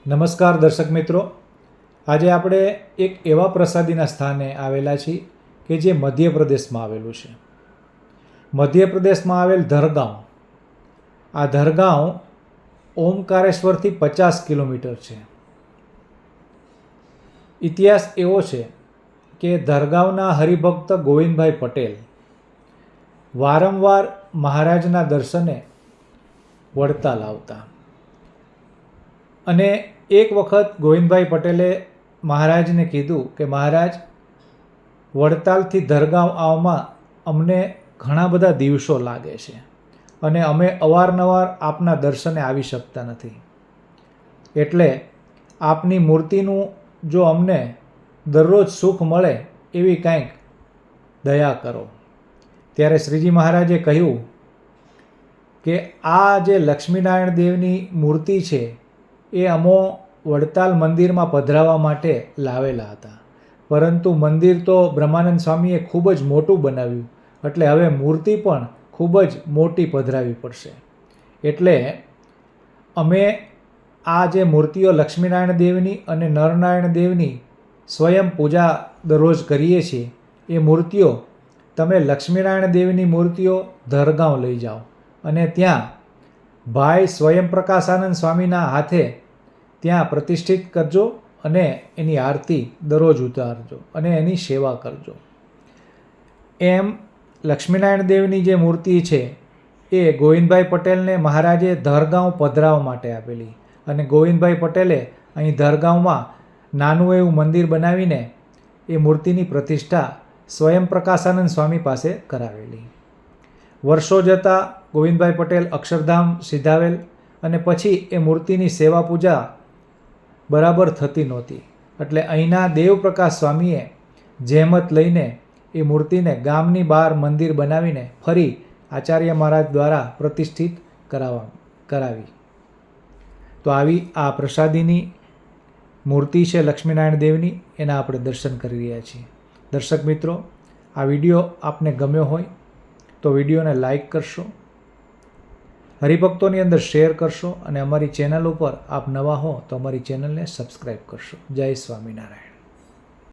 નમસ્કાર દર્શક મિત્રો, આજે આપણે એક એવા પ્રસાદીના સ્થાને આવેલા છીએ કે જે મધ્યપ્રદેશમાં આવેલું છે. મધ્યપ્રદેશમાં આવેલ ધરગાંવ. આ ધરગાંવ ઓમકારેશ્વરથી 50 કિલોમીટર છે. ઇતિહાસ એવો છે કે ધરગાંવના હરિભક્ત ગોવિંદભાઈ પટેલ વારંવાર મહારાજના દર્શને વડતાલ આવતા અને એક વખત ગોવિંદભાઈ પટેલે મહારાજને કીધું કે મહારાજ, વડતાલથી ધરગાંવ આવવામાં અમને ઘણા બધા દિવસો લાગે છે અને અમે અવારનવાર આપના દર્શને આવી શકતા નથી, એટલે આપની મૂર્તિનું જો અમને દરરોજ સુખ મળે એવી કંઈક દયા કરો. ત્યારે શ્રીજી મહારાજે કહ્યું કે આ જે લક્ષ્મીનારાયણ દેવની મૂર્તિ છે એ અમો વડતાલ મંદિરમાં પધરાવવા માટે લાવેલા હતા, પરંતુ મંદિર તો બ્રહ્માનંદ સ્વામીએ ખૂબ જ મોટું બનાવ્યું, એટલે હવે મૂર્તિ પણ ખૂબ જ મોટી પધરાવવી પડશે. એટલે અમે આ જે મૂર્તિઓ લક્ષ્મીનારાયણ દેવની અને નરનારાયણ દેવની સ્વયં પૂજા દરરોજ કરીએ છીએ, એ મૂર્તિઓ તમે લક્ષ્મીનારાયણ દેવની મૂર્તિઓ ધરગાંવ લઈ જાઓ અને ત્યાં ભાઈ સ્વયં પ્રકાશાનંદ સ્વામીના હાથે ત્યાં પ્રતિષ્ઠિત કરજો અને એની આરતી દરરોજ ઉતારજો અને એની સેવા કરજો. એમ લક્ષ્મીનારાયણ દેવની જે મૂર્તિ છે એ ગોવિંદભાઈ પટેલને મહારાજે ધરગાંવ પધરાવવા માટે આપેલી અને ગોવિંદભાઈ પટેલે અહીં ધરગાંવમાં નાનું એવું મંદિર બનાવીને એ મૂર્તિની પ્રતિષ્ઠા સ્વયં પ્રકાશાનંદ સ્વામી પાસે કરાવેલી. વર્ષો જતાં ગોવિંદભાઈ પટેલ અક્ષરધામ સિધાવેલ અને પછી એ મૂર્તિની સેવા પૂજા બરાબર થતી નહોતી, એટલે અહીંના દેવપ્રકાશ સ્વામીએ જહેમત લઈને એ મૂર્તિને ગામની બહાર મંદિર બનાવીને ફરી આચાર્ય મહારાજ દ્વારા પ્રતિષ્ઠિત કરાવી. તો આવી આ પ્રસાદીની મૂર્તિ છે લક્ષ્મીનારાયણ દેવની, એના આપણે દર્શન કરી રહ્યા છીએ. દર્શક મિત્રો, આ વિડીયો આપને ગમ્યો હોય તો વિડીયોને લાઈક કરશો, હરિભક્તોની અંદર શેર કરશો અને અમારી ચેનલ ઉપર આપ નવા હો તો અમારી ચેનલને સબસ્ક્રાઈબ કરશો. જય સ્વામિનારાયણ.